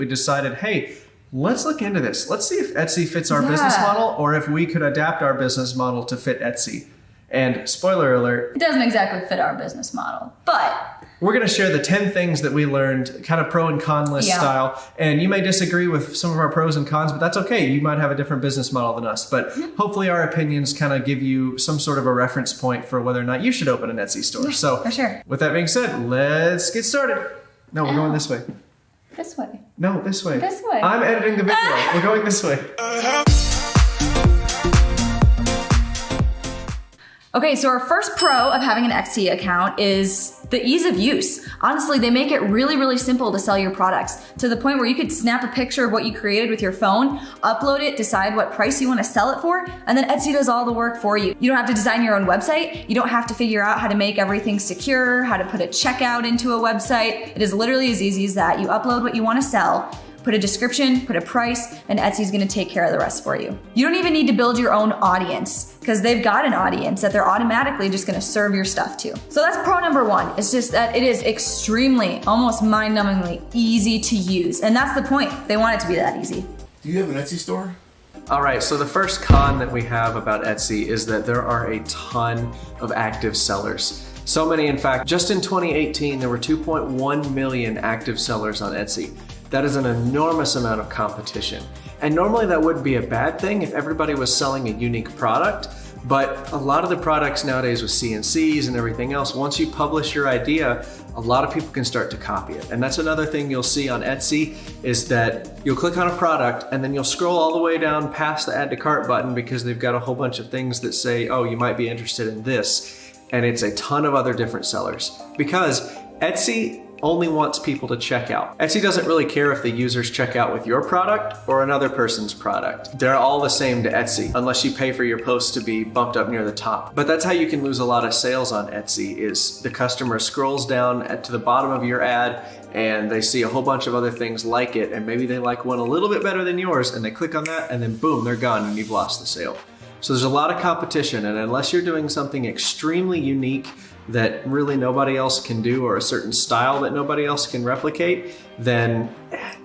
We decided, hey, let's look into this. Let's see if Etsy fits our business model or if we could adapt our business model to fit Etsy. And spoiler alert, it doesn't exactly fit our business model, but we're going to share the 10 things that we learned, kind of pro and con list style. And you may disagree with some of our pros and cons, but that's okay. You might have a different business model than us. But hopefully our opinions kind of give you some sort of a reference point for whether or not you should open an Etsy store. Yeah, so for sure. With that being said, let's get started. No, we're going this way. This way. No, this way. This way. I'm editing the video. We're going this way. Okay, so our first pro of having an Etsy account is the ease of use. Honestly, they make it really, really simple to sell your products to the point where you could snap a picture of what you created with your phone, upload it, decide what price you want to sell it for, and then Etsy does all the work for you. You don't have to design your own website. You don't have to figure out how to make everything secure, how to put a checkout into a website. It is literally as easy as that. You upload what you want to sell, put a description, put a price, and Etsy's gonna take care of the rest for you. You don't even need to build your own audience because they've got an audience that they're automatically just gonna serve your stuff to. So that's pro number one. It's just that it is extremely, almost mind-numbingly easy to use. And that's the point. They want it to be that easy. Do you have an Etsy store? All right, so the first con that we have about Etsy is that there are a ton of active sellers. So many, in fact, just in 2018, there were 2.1 million active sellers on Etsy. That is an enormous amount of competition. And normally that wouldn't be a bad thing if everybody was selling a unique product, but a lot of the products nowadays with CNCs and everything else, once you publish your idea, a lot of people can start to copy it. And that's another thing you'll see on Etsy is that you'll click on a product and then you'll scroll all the way down past the add to cart button because they've got a whole bunch of things that say, oh, you might be interested in this. And it's a ton of other different sellers because Etsy only wants people to check out. Etsy doesn't really care if the users check out with your product or another person's product. They're all the same to Etsy, unless you pay for your post to be bumped up near the top. But that's how you can lose a lot of sales on Etsy is the customer scrolls down to the bottom of your ad and they see a whole bunch of other things like it and maybe they like one a little bit better than yours and they click on that and then boom, they're gone and you've lost the sale. So there's a lot of competition and unless you're doing something extremely unique that really nobody else can do or a certain style that nobody else can replicate, then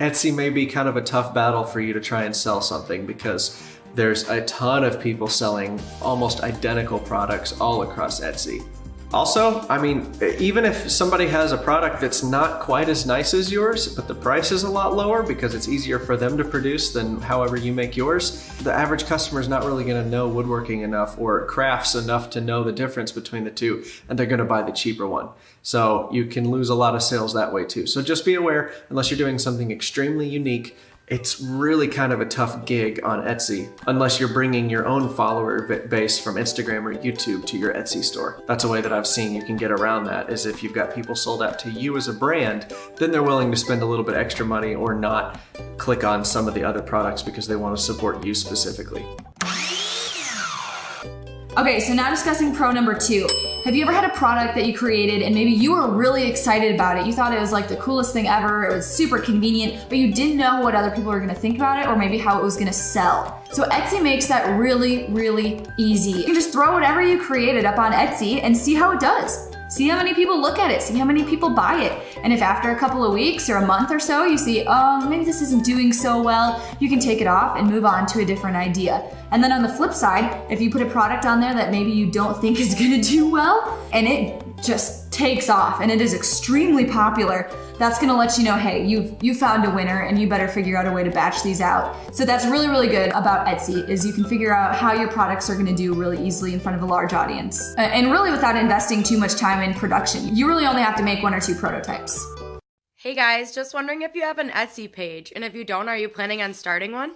Etsy may be kind of a tough battle for you to try and sell something because there's a ton of people selling almost identical products all across Etsy. Also, I mean, even if somebody has a product that's not quite as nice as yours, but the price is a lot lower because it's easier for them to produce than however you make yours, the average customer is not really gonna know woodworking enough or crafts enough to know the difference between the two, and they're gonna buy the cheaper one. So you can lose a lot of sales that way too. So just be aware, unless you're doing something extremely unique, it's really kind of a tough gig on Etsy unless you're bringing your own follower base from Instagram or YouTube to your Etsy store. That's a way that I've seen you can get around that is if you've got people sold out to you as a brand, then they're willing to spend a little bit extra money or not click on some of the other products because they want to support you specifically. Okay, so now discussing pro number two. Have you ever had a product that you created and maybe you were really excited about it? You thought it was like the coolest thing ever, it was super convenient, but you didn't know what other people were gonna think about it or maybe how it was gonna sell. So Etsy makes that really, really easy. You can just throw whatever you created up on Etsy and see how it does. See how many people look at it, see how many people buy it. And if after a couple of weeks or a month or so, you see, oh, maybe this isn't doing so well, you can take it off and move on to a different idea. And then on the flip side, if you put a product on there that maybe you don't think is gonna do well, and it just takes off and it is extremely popular, that's gonna let you know, hey, you found a winner and you better figure out a way to batch these out. So that's really, really good about Etsy is you can figure out how your products are gonna do really easily in front of a large audience. And really without investing too much time in production. You really only have to make 1 or 2 prototypes. Hey guys, just wondering if you have an Etsy page, and if you don't, are you planning on starting one?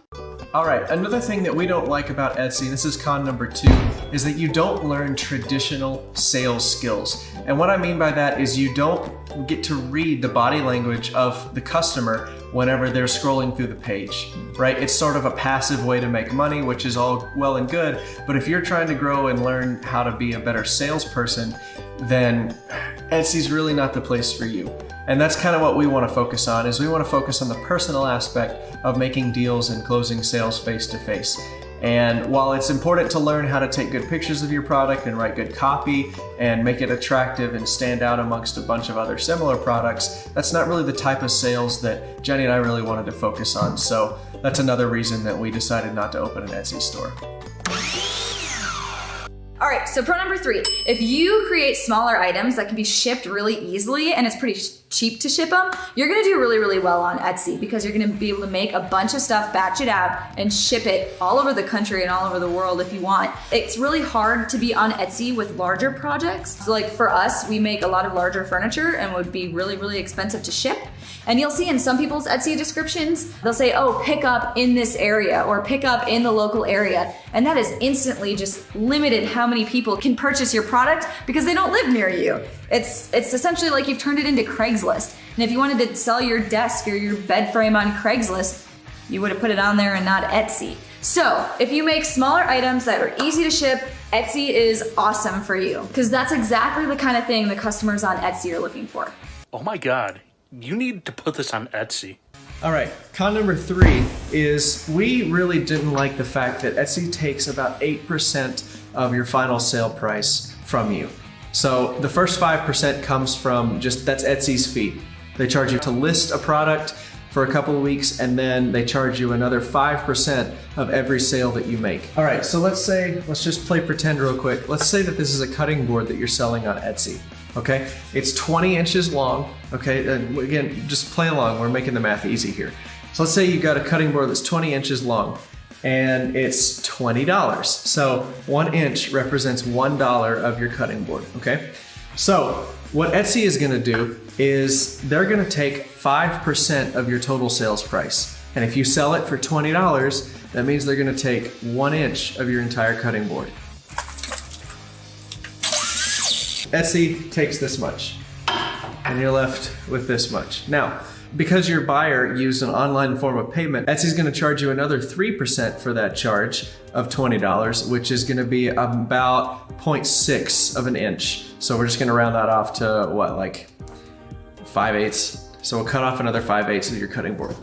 All right, another thing that we don't like about Etsy, this is con number 2, is that you don't learn traditional sales skills. And what I mean by that is you don't get to read the body language of the customer whenever they're scrolling through the page, right? It's sort of a passive way to make money, which is all well and good, but if you're trying to grow and learn how to be a better salesperson, then Etsy's really not the place for you. And that's kind of what we want to focus on, is we want to focus on the personal aspect of making deals and closing sales face to face. And while it's important to learn how to take good pictures of your product and write good copy and make it attractive and stand out amongst a bunch of other similar products, that's not really the type of sales that Jenny and I really wanted to focus on. So that's another reason that we decided not to open an Etsy store. All right, so pro number 3, if you create smaller items that can be shipped really easily and it's pretty cheap to ship them, you're gonna do really, really well on Etsy because you're gonna be able to make a bunch of stuff, batch it out, and ship it all over the country and all over the world if you want. It's really hard to be on Etsy with larger projects. So like for us, we make a lot of larger furniture and would be really, really expensive to ship. And you'll see in some people's Etsy descriptions, they'll say, oh, pick up in this area or pick up in the local area. And that is instantly just limited how many people can purchase your product because they don't live near you. It's essentially like you've turned it into Craigslist. And if you wanted to sell your desk or your bed frame on Craigslist, you would have put it on there and not Etsy. So if you make smaller items that are easy to ship, Etsy is awesome for you because that's exactly the kind of thing the customers on Etsy are looking for. Oh my God. You need to put this on Etsy. All right, con number 3 is we really didn't like the fact that Etsy takes about 8% of your final sale price from you. So the first 5% comes from that's Etsy's fee. They charge you to list a product for a couple of weeks and then they charge you another 5% of every sale that you make. All right, so let's just play pretend real quick. Let's say that this is a cutting board that you're selling on Etsy. Okay, it's 20 inches long. Okay, and again, just play along. We're making the math easy here. So let's say you got a cutting board that's 20 inches long and it's $20. So 1 inch represents $1 of your cutting board. Okay, so what Etsy is going to do is they're going to take 5% of your total sales price. And if you sell it for $20, that means they're going to take 1 inch of your entire cutting board. Etsy takes this much, and you're left with this much. Now, because your buyer used an online form of payment, Etsy's gonna charge you another 3% for that charge of $20, which is gonna be about 0.6 of an inch. So we're just gonna round that off to what, like 5/8? So we'll cut off another 5/8 of your cutting board.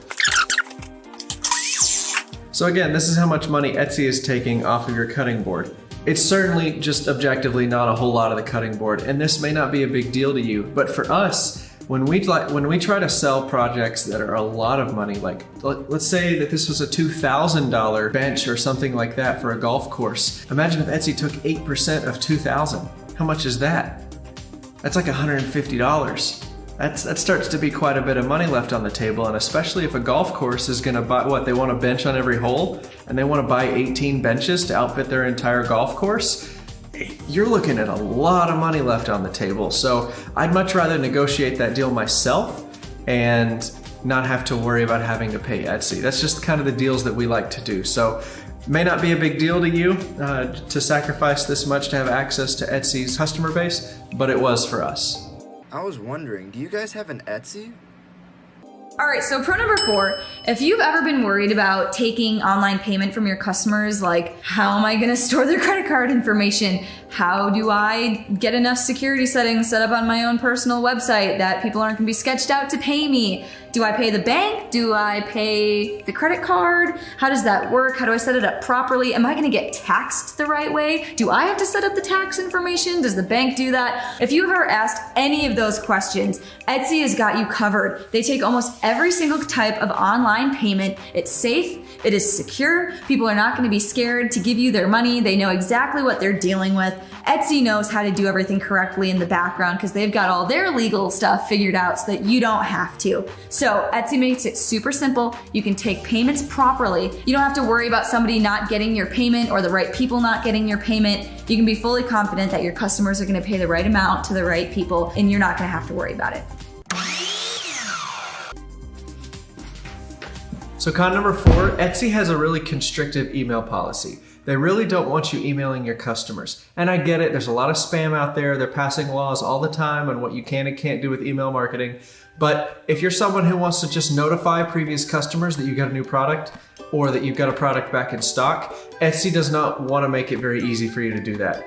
So again, this is how much money Etsy is taking off of your cutting board. It's certainly just objectively not a whole lot of the cutting board, and this may not be a big deal to you, but for us, when we try to sell projects that are a lot of money, like let's say that this was a $2,000 bench or something like that for a golf course. Imagine if Etsy took 8% of $2,000. How much is that? That's like $150. That starts to be quite a bit of money left on the table, and especially if a golf course is gonna buy, they want a bench on every hole, and they wanna buy 18 benches to outfit their entire golf course, you're looking at a lot of money left on the table. So I'd much rather negotiate that deal myself and not have to worry about having to pay Etsy. That's just kind of the deals that we like to do. So may not be a big deal to you to sacrifice this much to have access to Etsy's customer base, but it was for us. I was wondering, do you guys have an Etsy? All right, so pro number 4, if you've ever been worried about taking online payment from your customers, like how am I gonna store their credit card information? How do I get enough security settings set up on my own personal website that people aren't gonna be sketched out to pay me? Do I pay the bank? Do I pay the credit card? How does that work? How do I set it up properly? Am I gonna get taxed the right way? Do I have to set up the tax information? Does the bank do that? If you've ever asked any of those questions, Etsy has got you covered. They take almost every single type of online payment. It's safe, it is secure. People are not gonna be scared to give you their money. They know exactly what they're dealing with. Etsy knows how to do everything correctly in the background because they've got all their legal stuff figured out so that you don't have to. So Etsy makes it super simple. You can take payments properly. You don't have to worry about somebody not getting your payment or the right people not getting your payment. You can be fully confident that your customers are gonna pay the right amount to the right people and you're not gonna have to worry about it. So con number 4, Etsy has a really constrictive email policy. They really don't want you emailing your customers. And I get it, there's a lot of spam out there. They're passing laws all the time on what you can and can't do with email marketing. But if you're someone who wants to just notify previous customers that you got a new product or that you've got a product back in stock, Etsy does not want to make it very easy for you to do that.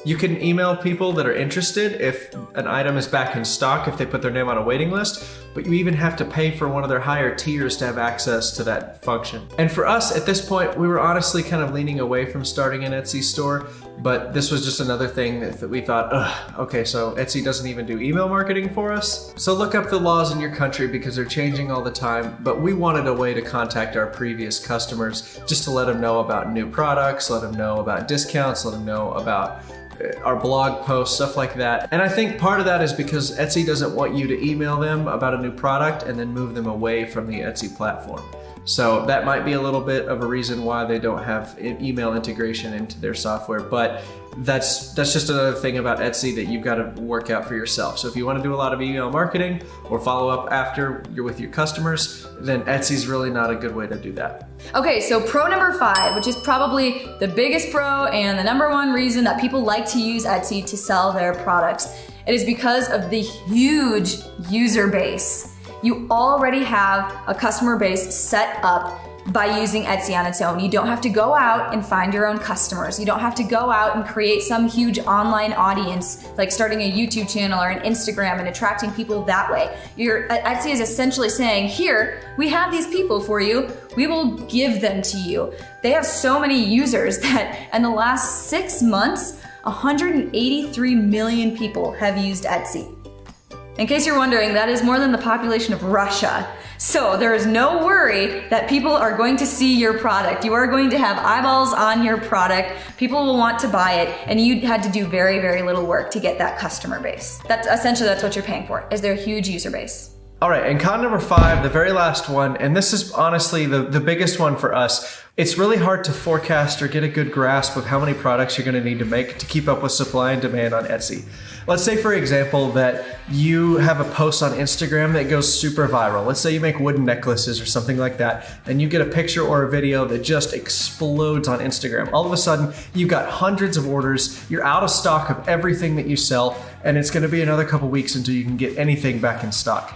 You can email people that are interested if an item is back in stock, if they put their name on a waiting list, but you even have to pay for one of their higher tiers to have access to that function. And for us at this point, we were honestly kind of leaning away from starting an Etsy store, but this was just another thing that we thought, okay, so Etsy doesn't even do email marketing for us. So look up the laws in your country because they're changing all the time, but we wanted a way to contact our previous customers just to let them know about new products, let them know about discounts, let them know about our blog posts, stuff like that. And I think part of that is because Etsy doesn't want you to email them about a new product and then move them away from the Etsy platform. So that might be a little bit of a reason why they don't have email integration into their software, but that's just another thing about Etsy that you've got to work out for yourself. So if you want to do a lot of email marketing or follow up after you're with your customers, then Etsy's really not a good way to do that. Okay, so pro number 5, which is probably the biggest pro and the #1 reason that people like to use Etsy to sell their products. It is because of the huge user base. You already have a customer base set up by using Etsy on its own. You don't have to go out and find your own customers. You don't have to go out and create some huge online audience, like starting a YouTube channel or an Instagram and attracting people that way. Etsy is essentially saying, here, we have these people for you. We will give them to you. They have so many users that in the last 6 months, 183 million people have used Etsy. In case you're wondering, that is more than the population of Russia. So there is no worry that people are going to see your product. You are going to have eyeballs on your product. People will want to buy it, and you had to do very, very little work to get that customer base. That's what you're paying for, is their huge user base. All right, and con number 5, the very last one, and this is honestly the biggest one for us. It's really hard to forecast or get a good grasp of how many products you're gonna need to make to keep up with supply and demand on Etsy. Let's say, for example, that you have a post on Instagram that goes super viral. Let's say you make wooden necklaces or something like that, and you get a picture or a video that just explodes on Instagram. All of a sudden, you've got hundreds of orders, you're out of stock of everything that you sell, and it's gonna be another couple weeks until you can get anything back in stock.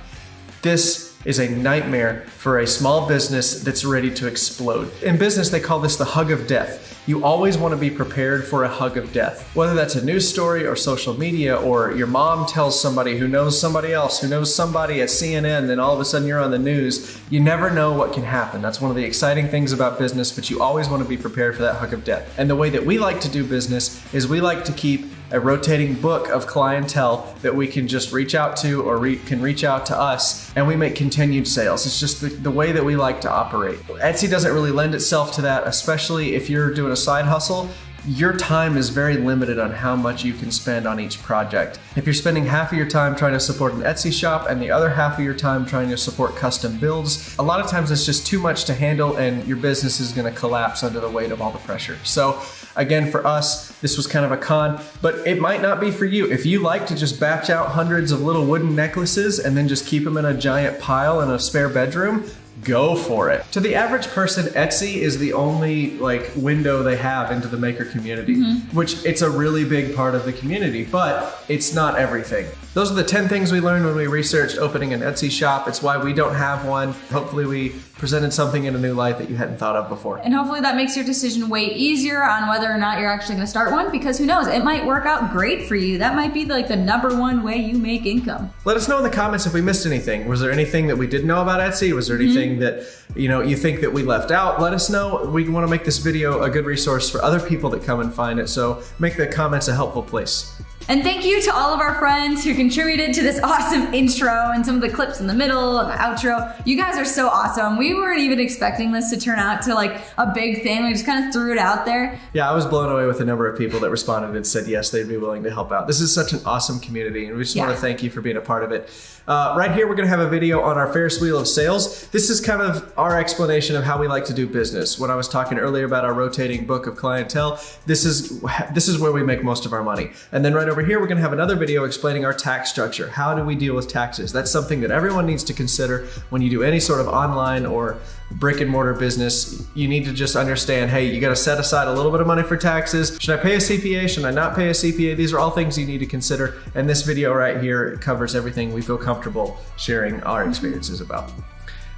This is a nightmare for a small business that's ready to explode. In business, they call this the hug of death. You always want to be prepared for a hug of death. Whether that's a news story or social media, or your mom tells somebody who knows somebody else, who knows somebody at CNN, then all of a sudden you're on the news. You never know what can happen. That's one of the exciting things about business, but you always want to be prepared for that hug of death. And the way that we like to do business is we like to keep a rotating book of clientele that we can just reach out to, or can reach out to us, and we make continued sales. It's just the way that we like to operate. Etsy doesn't really lend itself to that, especially if you're doing a side hustle. Your time is very limited on how much you can spend on each project. If you're spending half of your time trying to support an Etsy shop and the other half of your time trying to support custom builds, a lot of times it's just too much to handle, and your business is gonna collapse under the weight of all the pressure. So again, for us, this was kind of a con, but it might not be for you. If you like to just batch out hundreds of little wooden necklaces and then just keep them in a giant pile in a spare bedroom, go for it. To the average person, Etsy is the only window they have into the maker community, which it's a really big part of the community, but it's not everything. Those are the 10 things we learned when we researched opening an Etsy shop. It's why we don't have one. Hopefully we presented something in a new light that you hadn't thought of before. And hopefully that makes your decision way easier on whether or not you're actually gonna start one, because who knows, it might work out great for you. That might be the #1 way you make income. Let us know in the comments if we missed anything. Was there anything that we didn't know about Etsy? Was there anything that you think that we left out? Let us know. We want to make this video a good resource for other people that come and find it, so make the comments a helpful place. And thank you to all of our friends who contributed to this awesome intro and some of the clips in the middle and the outro. You guys are so awesome. We weren't even expecting this to turn out to a big thing. We just kind of threw it out there. Yeah, I was blown away with the number of people that responded and said yes, they'd be willing to help out. This is such an awesome community, and we just want to thank you for being a part of it. Right here, we're gonna have a video on our Ferris wheel of sales. This is kind of our explanation of how we like to do business. When I was talking earlier about our rotating book of clientele, this is where we make most of our money. And then right over here, we're gonna have another video explaining our tax structure. How do we deal with taxes? That's something that everyone needs to consider when you do any sort of online or brick and mortar business. You need to just understand, hey, you gotta set aside a little bit of money for taxes. Should I pay a CPA? Should I not pay a CPA? These are all things you need to consider. And this video right here covers everything we feel comfortable sharing our experiences about.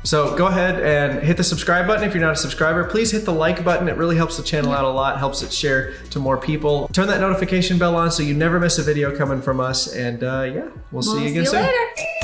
So go ahead and hit the subscribe button if you're not a subscriber. Please hit the like button. It really helps the channel out a lot, helps it share to more people. Turn that notification bell on so you never miss a video coming from us. And yeah, we'll see you again soon. Later.